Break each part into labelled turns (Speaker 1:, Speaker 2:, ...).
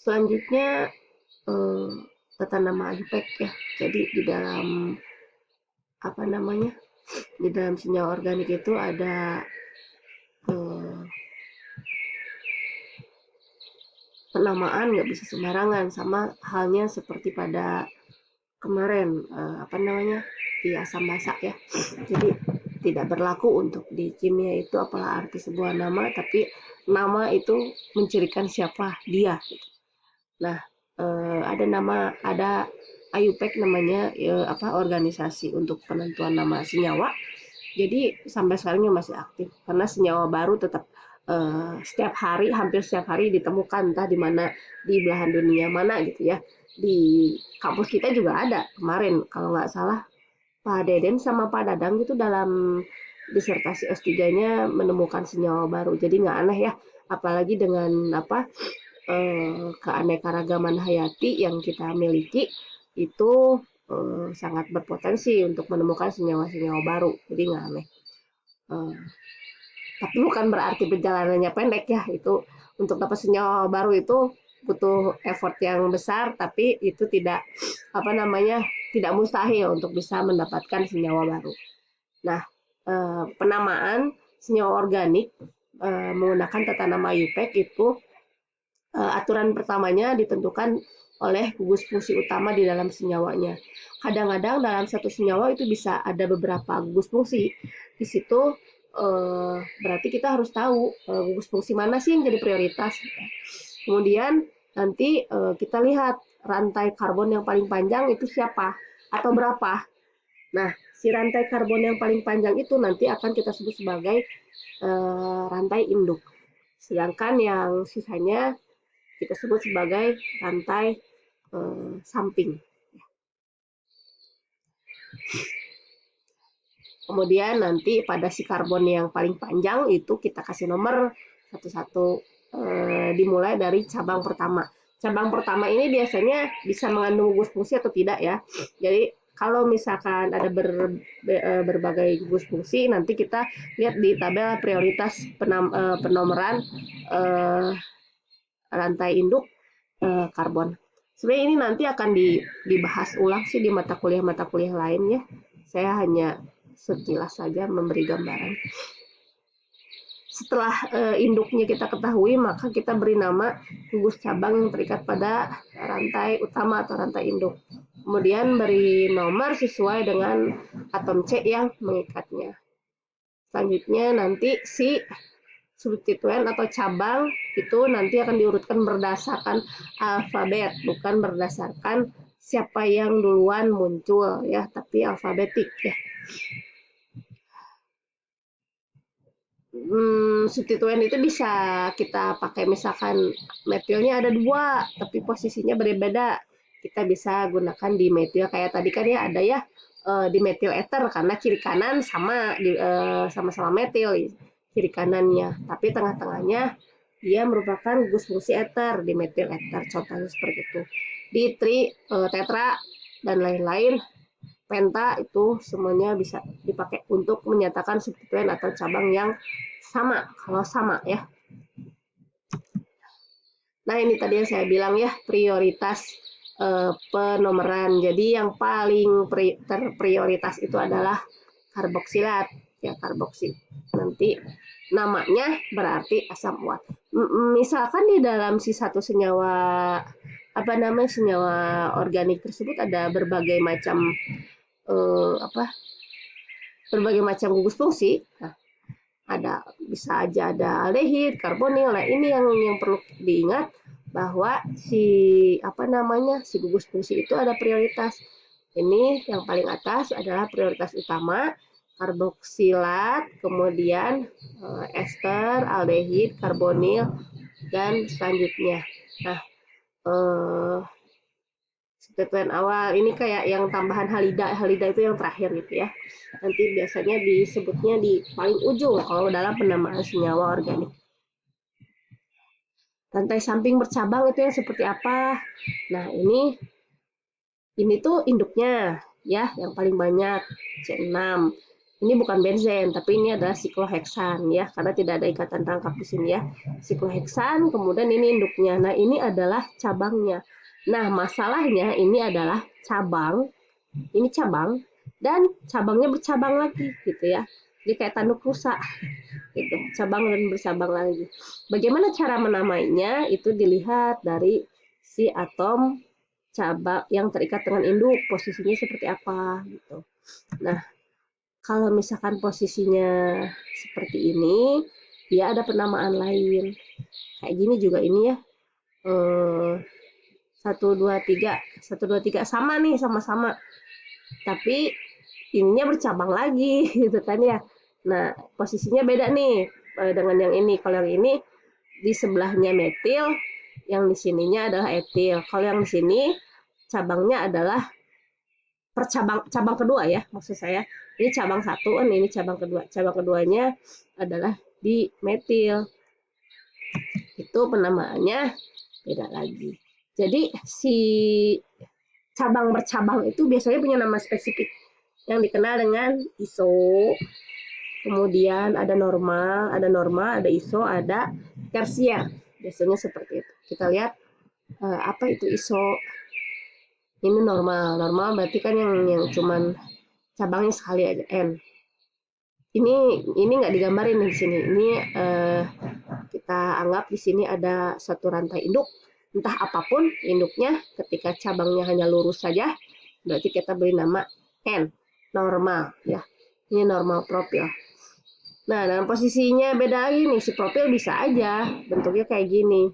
Speaker 1: Selanjutnya eh, tata nama IUPAC ya. Jadi di dalam apa namanya? Di dalam senyawa organik itu ada eh, penamaan nggak bisa sembarangan, sama halnya seperti pada kemarin apa namanya, di asam basa ya. Jadi tidak berlaku untuk di kimia itu apalah arti sebuah nama, tapi nama itu mencirikan siapa dia. Nah, ada IUPAC namanya apa, organisasi untuk penentuan nama senyawa. Jadi sampai sekarang masih aktif karena senyawa baru tetap setiap hari, hampir setiap hari ditemukan, entah di mana di belahan dunia mana gitu ya. Di kampus kita juga ada kemarin kalau nggak salah Pak Deden sama Pak Dadang itu dalam disertasi S3-nya menemukan senyawa baru. Jadi nggak aneh ya, apalagi dengan apa keanekaragaman hayati yang kita miliki itu sangat berpotensi untuk menemukan senyawa-senyawa baru. Jadi nggak aneh. Eh, tapi bukan berarti perjalanannya pendek ya. Itu untuk dapat senyawa baru itu butuh effort yang besar, tapi itu tidak apa namanya, tidak mustahil untuk bisa mendapatkan senyawa baru. Nah, penamaan senyawa organik menggunakan tata nama IUPAC itu aturan pertamanya ditentukan oleh gugus fungsi utama di dalam senyawanya. Kadang-kadang dalam satu senyawa itu bisa ada beberapa gugus fungsi. Di situ berarti kita harus tahu gugus fungsi mana sih yang jadi prioritas. Kemudian nanti kita lihat rantai karbon yang paling panjang itu siapa atau berapa. Nah, si rantai karbon yang paling panjang itu nanti akan kita sebut sebagai rantai induk. Sedangkan yang sisanya kita sebut sebagai rantai samping. Kemudian nanti pada si karbon yang paling panjang itu kita kasih nomor satu-satu, dimulai dari cabang pertama. Cabang pertama ini biasanya bisa mengandung gugus fungsi atau tidak ya. Jadi kalau misalkan ada berbagai gugus fungsi, nanti kita lihat di tabel prioritas penomoran rantai induk karbon. Sebenarnya ini nanti akan dibahas ulang sih di mata kuliah lain ya. Saya hanya sekilas saja memberi gambaran. Setelah induknya kita ketahui, maka kita beri nama gugus cabang yang terikat pada rantai utama atau rantai induk. Kemudian beri nomor sesuai dengan atom C yang mengikatnya. Selanjutnya nanti si substituen atau cabang itu nanti akan diurutkan berdasarkan alfabet, bukan berdasarkan siapa yang duluan muncul ya, tapi alfabetik ya. Substituen itu bisa kita pakai, misalkan metilnya ada 2 tapi posisinya berbeda, kita bisa gunakan di metil kayak tadi kan ya, ada ya di metil ether karena kiri kanan sama-sama metil kiri kanannya, tapi tengah-tengahnya dia merupakan gugus fungsi ether di metil ether, contohnya seperti itu. Di tetra dan lain-lain, penta itu semuanya bisa dipakai untuk menyatakan substituen atau cabang yang sama, kalau sama ya. Nah ini tadi yang saya bilang ya, prioritas penomoran. Jadi yang paling terprioritas itu adalah karboksilat ya, karboksi. Nanti namanya berarti asam urat. Misalkan di dalam si satu senyawa apa namanya, senyawa organik tersebut ada berbagai macam berbagai macam gugus fungsi. Nah, bisa aja ada aldehid, karbonil. Nah, ini yang perlu diingat bahwa si gugus fungsi itu ada prioritas. Ini yang paling atas adalah prioritas utama, karboksilat, kemudian ester, aldehid, karbonil, dan selanjutnya. Nah, substituen awal ini kayak yang tambahan halida itu yang terakhir gitu ya. Nanti biasanya disebutnya di paling ujung kalau dalam penamaan senyawa organik. Rantai samping bercabang itu yang seperti apa? Nah, ini tuh induknya ya, yang paling banyak C6. Ini bukan benzen, tapi ini adalah sikloheksan ya, karena tidak ada ikatan rangkap di sini ya. Sikloheksan, kemudian ini induknya. Nah, ini adalah cabangnya. Nah, masalahnya ini adalah cabang, ini cabang, dan cabangnya bercabang lagi gitu ya. Jadi kayak tanduk rusa gitu, cabang dan bercabang lagi. Bagaimana cara menamainya? Itu dilihat dari si atom cabang yang terikat dengan induk, posisinya seperti apa gitu. Nah, kalau misalkan posisinya seperti ini, dia ada penamaan lain. Kayak gini juga ini ya. 1, 2, 3 sama nih, sama-sama. Tapi ininya bercabang lagi gitu kan ya. Nah, posisinya beda nih dengan yang ini. Kalau yang ini di sebelahnya metil, yang di sininya adalah etil. Kalau yang di sini cabangnya adalah cabang kedua ya, maksud saya. Ini cabang satu, ini cabang kedua. Cabang keduanya adalah di metil. Itu penamaannya beda lagi. Jadi si cabang bercabang itu biasanya punya nama spesifik yang dikenal dengan iso. Kemudian ada norma, ada iso, ada tersier. Biasanya seperti itu. Kita lihat apa itu iso. Ini normal. Normal berarti kan yang cuman cabangnya sekali aja n. Ini nggak digambarin di sini. Ini kita anggap di sini ada satu rantai induk. Entah apapun induknya, ketika cabangnya hanya lurus saja, berarti kita beri nama N, normal ya. Ini normal profil. Nah, dalam posisinya beda lagi nih, si profil bisa aja bentuknya kayak gini.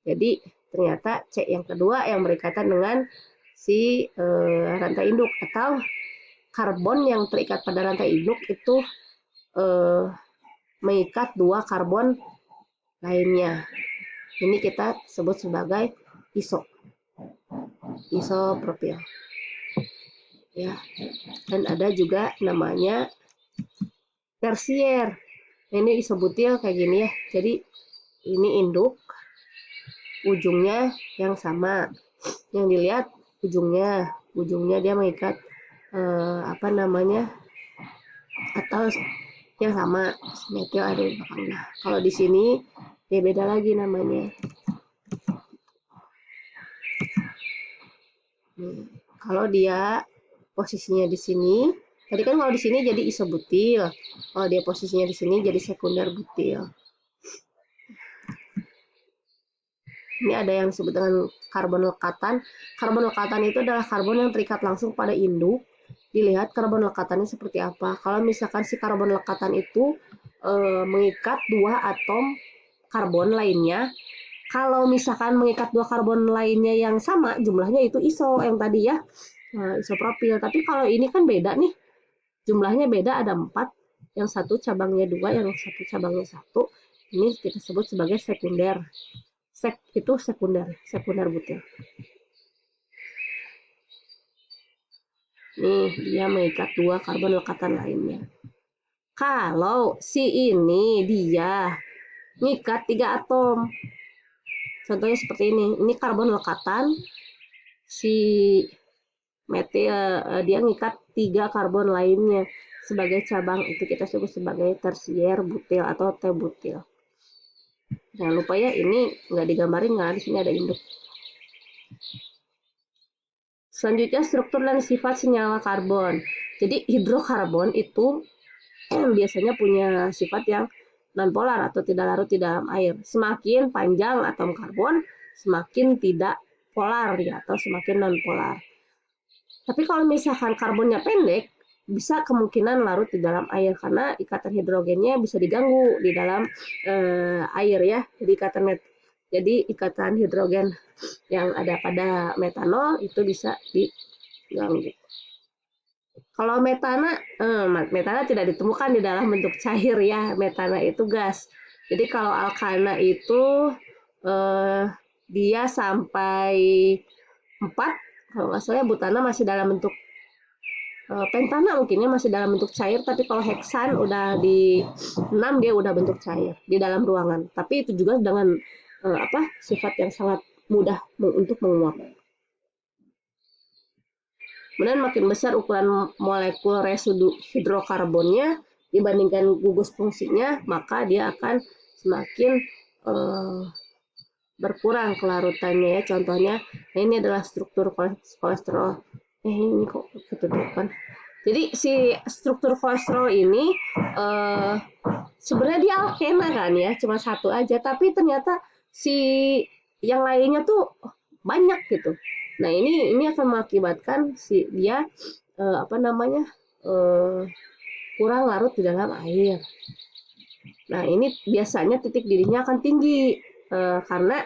Speaker 1: Jadi ternyata C yang kedua yang berikatan dengan si rantai induk, atau karbon yang terikat pada rantai induk itu mengikat dua karbon lainnya. Ini kita sebut sebagai isopropil. Ya. Dan ada juga namanya tersier. Ini isobutil kayak gini ya. Jadi ini induk, ujungnya yang sama. Yang dilihat ujungnya dia mengikat apa namanya, atau yang sama, metil ada di belakang. Nah, kalau di sini dia beda lagi namanya. Kalau dia posisinya di sini, tadi kan kalau di sini jadi isobutil. Kalau dia posisinya di sini jadi sekunder butil. Ini ada yang disebut dengan karbon lekatan. Karbon lekatan itu adalah karbon yang terikat langsung pada induk. Dilihat karbon lekatannya seperti apa. Kalau misalkan si karbon lekatan itu mengikat dua atom karbon lainnya, kalau misalkan mengikat dua karbon lainnya yang sama, jumlahnya itu iso yang tadi ya, isopropil. Tapi kalau ini kan beda nih, jumlahnya beda, ada 4, yang satu cabangnya 2, yang satu cabangnya 1. Ini kita sebut sebagai sekunder. Itu sekunder butil. Nih, dia mengikat dua karbon lekatan lainnya. Kalau si ini dia mengikat 3 atom. Contohnya seperti ini karbon lekatan, si metil dia mengikat 3 karbon lainnya sebagai cabang, itu kita sebut sebagai tersier butil atau T-butil. Jangan lupa ya, ini nggak digambarin nggak, di sini ada induk. Selanjutnya struktur dan sifat senyawa karbon. Jadi hidrokarbon itu biasanya punya sifat yang nonpolar atau tidak larut di dalam air. Semakin panjang atom karbon, semakin tidak polar ya, atau semakin nonpolar. Tapi kalau misalkan karbonnya pendek, bisa kemungkinan larut di dalam air karena ikatan hidrogennya bisa diganggu di dalam air ya. Jadi ikatan hidrogen yang ada pada metanol itu bisa diganggu. Kalau metana tidak ditemukan di dalam bentuk cair ya. Metana itu gas. Jadi kalau alkana itu dia sampai 4, kalau nggak salah butana masih dalam bentuk pentana, mungkinnya masih dalam bentuk cair, tapi kalau heksan udah di 6 dia udah bentuk cair di dalam ruangan. Tapi itu juga dengan sifat yang sangat mudah untuk menguap. Kemudian makin besar ukuran molekul residu hidrokarbonnya dibandingkan gugus fungsinya, maka dia akan semakin berkurang kelarutannya ya. Contohnya, nah ini adalah struktur kolesterol. Ini kok ketutupan. Jadi si struktur kolesterol ini sebenarnya dia alkena kan ya, cuma satu aja, tapi ternyata si yang lainnya tuh banyak gitu. Nah ini akan mengakibatkan si dia kurang larut di dalam air. Nah ini biasanya titik didihnya akan tinggi karena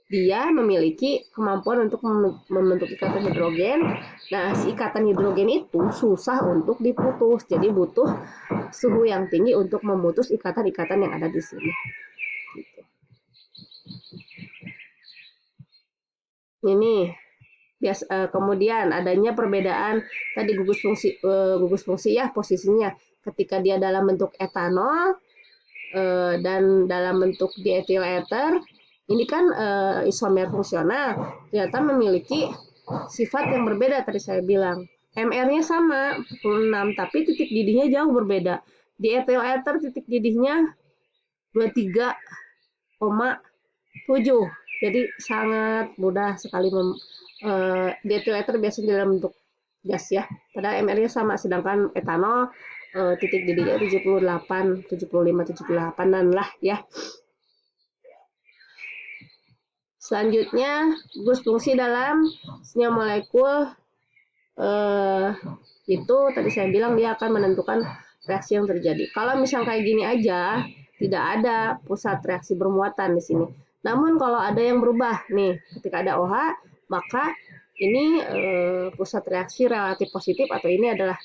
Speaker 1: dia memiliki kemampuan untuk membentuk ikatan hidrogen. Nah, si ikatan hidrogen itu susah untuk diputus. Jadi butuh suhu yang tinggi untuk memutus ikatan-ikatan yang ada di sini. Gitu. Ini kemudian adanya perbedaan tadi gugus fungsi ya posisinya ketika dia dalam bentuk etanol dan dalam bentuk diethyl ether. Ini kan isomer fungsional, ternyata memiliki sifat yang berbeda tadi saya bilang. MR-nya sama 46, tapi titik didihnya jauh berbeda. Di ethyl ether titik didihnya 23,7. Jadi sangat mudah sekali di ethyl ether biasanya dalam bentuk gas ya. Padahal MR-nya sama, sedangkan etanol titik didihnya 78, 75, 78-an lah ya. Selanjutnya, gugus fungsi dalam senyawa molekul itu tadi saya bilang dia akan menentukan reaksi yang terjadi. Kalau misal kayak gini aja, tidak ada pusat reaksi bermuatan di sini. Namun kalau ada yang berubah nih, ketika ada OH, maka ini pusat reaksi relatif positif atau ini adalah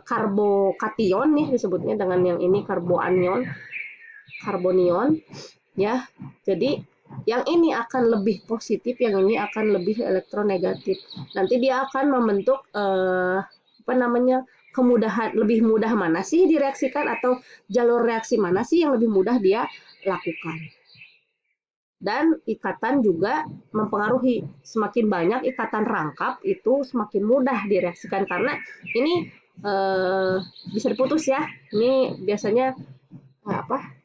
Speaker 1: karbokation nih disebutnya dengan yang ini karbonion ya. Jadi yang ini akan lebih positif, yang ini akan lebih elektronegatif. Nanti dia akan membentuk kemudahan, lebih mudah mana sih direaksikan atau jalur reaksi mana sih yang lebih mudah dia lakukan. Dan ikatan juga mempengaruhi, semakin banyak ikatan rangkap itu semakin mudah direaksikan karena ini bisa diputus ya. Ini biasanya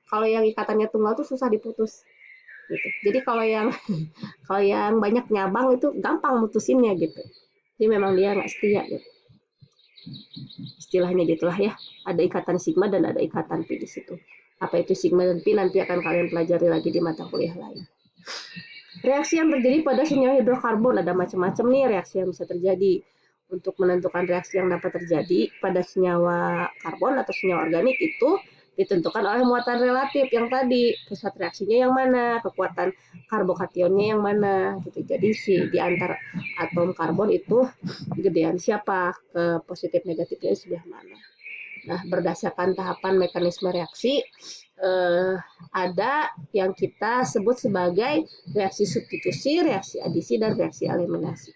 Speaker 1: kalau yang ikatannya tunggal tuh susah diputus. Gitu. Jadi kalau yang banyak nyabang itu gampang mutusinnya gitu. Jadi memang dia nggak setia gitu. Istilahnya gitulah ya. Ada ikatan sigma dan ada ikatan pi di situ. Apa itu sigma dan pi nanti akan kalian pelajari lagi di mata kuliah lain. Reaksi yang terjadi pada senyawa hidrokarbon ada macam-macam nih reaksi yang bisa terjadi. Untuk menentukan reaksi yang dapat terjadi pada senyawa karbon atau senyawa organik itu ditentukan oleh muatan relatif yang tadi, pusat reaksinya yang mana, kekuatan karbokationnya yang mana gitu. Jadi di antara atom karbon itu gedean siapa, ke positif negatifnya sebelah mana. Nah, berdasarkan tahapan mekanisme reaksi ada yang kita sebut sebagai reaksi substitusi, reaksi adisi, dan reaksi eliminasi.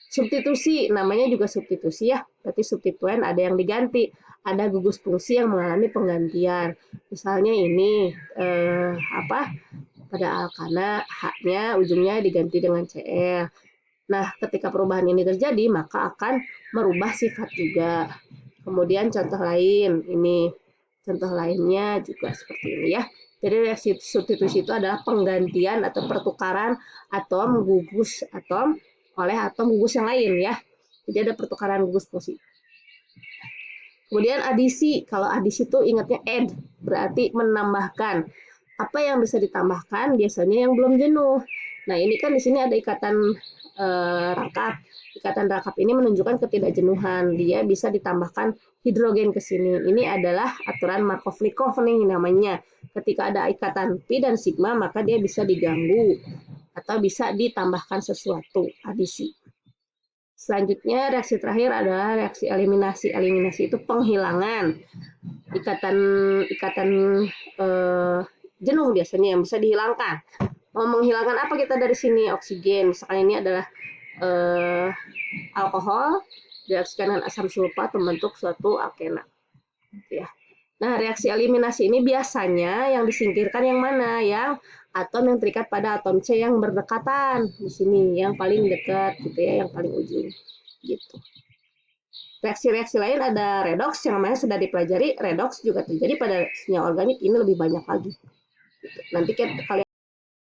Speaker 1: Substitusi namanya juga substitusi ya, berarti substituen ada yang diganti, ada gugus fungsi yang mengalami penggantian. Misalnya ini pada alkana H-nya ujungnya diganti dengan Cl. Nah, ketika perubahan ini terjadi maka akan merubah sifat juga. Kemudian contoh lain ini, contoh lainnya juga seperti ini ya. Jadi reaksi substitusi itu adalah penggantian atau pertukaran atom gugus atom oleh atom gugus yang lain ya. Jadi ada pertukaran gugus fungsi. Kemudian adisi, kalau adisi itu ingatnya add, berarti menambahkan. Apa yang bisa ditambahkan? Biasanya yang belum jenuh. Nah ini kan di sini ada ikatan rangkap. Ikatan rangkap ini menunjukkan ketidakjenuhan. Dia bisa ditambahkan hidrogen ke sini. Ini adalah aturan Markov-Likov nih namanya. Ketika ada ikatan pi dan sigma maka dia bisa diganggu atau bisa ditambahkan sesuatu, adisi. Selanjutnya reaksi terakhir adalah reaksi eliminasi. Eliminasi itu penghilangan ikatan jenuh biasanya yang bisa dihilangkan. Mau menghilangkan apa kita dari sini? Oksigen. Misalkan ini adalah alkohol direaksikan dengan asam sulfat membentuk suatu alkena. Ya. Nah, reaksi eliminasi ini biasanya yang disingkirkan yang mana? Yang atom yang terikat pada atom C yang berdekatan di sini, yang paling dekat gitu ya, yang paling ujung. gitu. Reaksi-reaksi lain ada redox yang namanya sudah dipelajari, redox juga terjadi pada senyawa organik ini lebih banyak lagi. Nanti kalian